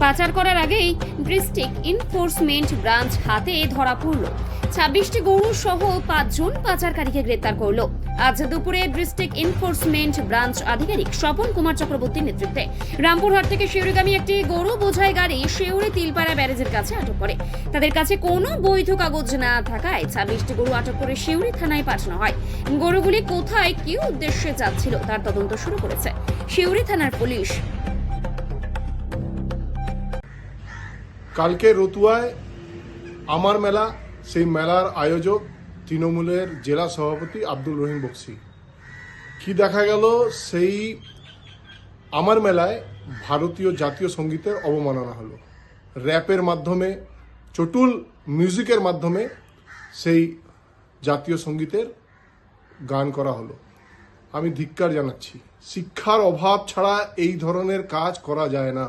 পাচার করার আগেই ডিস্ট্রিক্ট এনফোর্সমেন্ট ব্রাঞ্চ হাতে ধরা পড়ল। 26টি গরু সহ 5 জন পাচারকারীকে গ্রেপ্তার করল। আজ দুপুরে ডিস্ট্রিক্ট এনফোর্সমেন্ট ব্রাঞ্চ আধিকারিক স্বপন কুমার চক্রবর্তীর নেতৃত্বে রামপুরহাট থেকে শিউরিগামী একটি গরু বোঝাই গাড়ি শিউরি তিলপাড়া ব্যারেজের কাছে আটক করে। তাদের কাছে কোনো বৈধ কাগজ না থাকায় 26টি গরু আটক করে শিউরি থানায় পাঠানো হয়। গরুগুলি কোথায় কি উদ্দেশ্যে যাচ্ছিল তার তদন্ত শুরু করেছে শিউরি থানার পুলিশ। কালকে রতুয়ায় আমার মেলা, সেই মেলার আয়োজক তৃণমূলের জেলা সভাপতি আব্দুল রহিম বক্সি। কি দেখা গেল, সেই আমার মেলায় ভারতীয় জাতীয় সঙ্গীতের অবমাননা হলো। র্যাপের মাধ্যমে, চটুল মিউজিকের মাধ্যমে সেই জাতীয় সঙ্গীতের গান করা হলো। আমি ধিক্কার জানাচ্ছি। শিক্ষার অভাব ছাড়া এই ধরনের কাজ করা যায় না।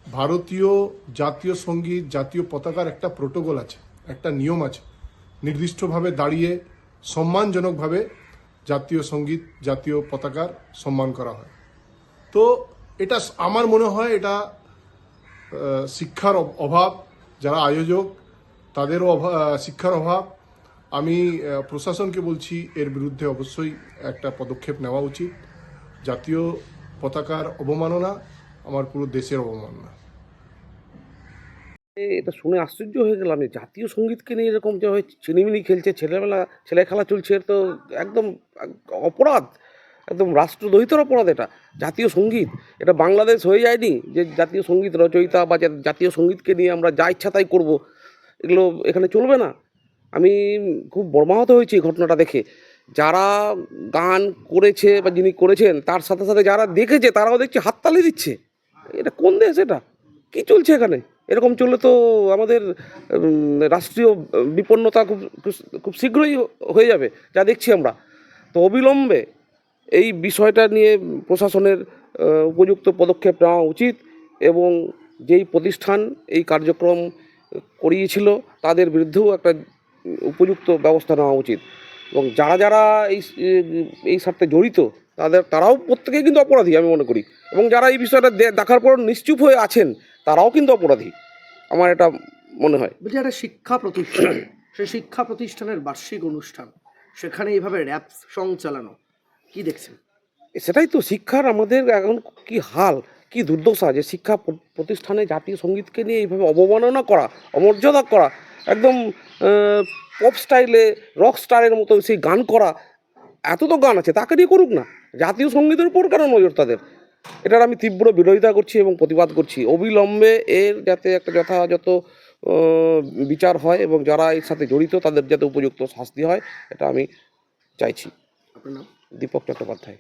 ভারতীয় জাতীয় সঙ্গীত, জাতীয় পতাকার একটা প্রোটোকল আছে, একটা নিয়ম আছে। নির্দিষ্টভাবে দাঁড়িয়ে সম্মানজনকভাবে জাতীয় সঙ্গীত, জাতীয় পতাকার সম্মান করা হয়। তো এটা আমার মনে হয় এটা শিক্ষার অভাব, যারা আয়োজক তাদেরও শিক্ষার অভাব। আমি প্রশাসনকে বলছি এর বিরুদ্ধে অবশ্যই একটা পদক্ষেপ নেওয়া উচিত। জাতীয় পতাকার অবমাননা আমার পুরো দেশের অবমাননা। এটা শুনে আশ্চর্য হয়ে গেলাম, জাতীয় সঙ্গীতকে নিয়ে এরকম যে ছিনিমিনি খেলছে, ছেলে খেলা চলছে, এর তো একদম অপরাধ, একদম রাষ্ট্রদ্রোহিতার অপরাধ। এটা জাতীয় সঙ্গীত, এটা বাংলাদেশ হয়ে যায়নি যে জাতীয় সঙ্গীত রচয়িতা বা জাতীয় সঙ্গীতকে নিয়ে আমরা যা ইচ্ছা তাই করবো। এগুলো এখানে চলবে না। আমি খুব মর্মাহত হয়েছি এই ঘটনাটা দেখে। যারা গান করেছে বা যিনি করেছেন তার সাথে সাথে যারা দেখেছে তারাও দেখছে হাততালি দিচ্ছে। এটা কোন দেশ? এটা কী চলছে এখানে? এরকম চললে তো আমাদের রাষ্ট্রীয় বিপন্নতা খুব শীঘ্রই হয়ে যাবে, যা দেখছি আমরা। তো অবিলম্বে এই বিষয়টা নিয়ে প্রশাসনের উপযুক্ত পদক্ষেপ নেওয়া উচিত এবং যেই প্রতিষ্ঠান এই কার্যক্রম করিয়েছিল তাদের বিরুদ্ধেও একটা উপযুক্ত ব্যবস্থা নেওয়া উচিত। এবং যারা যারা এই সাথে জড়িত তারাও প্রত্যেকেই কিন্তু অপরাধী আমি মনে করি। এবং যারা এই বিষয়টা দেখার পর নিশ্চুপ হয়ে আছেন তারাও কিন্তু অপরাধী, আমার এটা মনে হয়। বলছি একটা শিক্ষা প্রতিষ্ঠান, সেই শিক্ষা প্রতিষ্ঠানের বার্ষিক অনুষ্ঠান, সেখানে এইভাবে র্যাপ সং চালানো, কি দেখছেন? সেটাই তো শিক্ষার আমাদের এখন কি হাল, কি দুর্দশা যে শিক্ষা প্রতিষ্ঠানে জাতীয় সঙ্গীতকে নিয়ে এইভাবে অবমাননা করা, অমর্যাদা করা, একদম পপ স্টাইলে রক স্টারের মতো সেই গান করা। এত তো গান আছে, তাকে নিয়ে করুক না, জাতীয় সঙ্গীতের উপর কেন নজর তাদের? এটার আমি তীব্র বিরোধিতা করছি এবং প্রতিবাদ করছি। অবিলম্বে এর যাতে একটা যথাযথ বিচার হয় এবং যারা এর সাথে জড়িত তাদের যাতে উপযুক্ত শাস্তি হয়, এটা আমি চাইছি। আপনার নাম? দীপক চট্টোপাধ্যায়।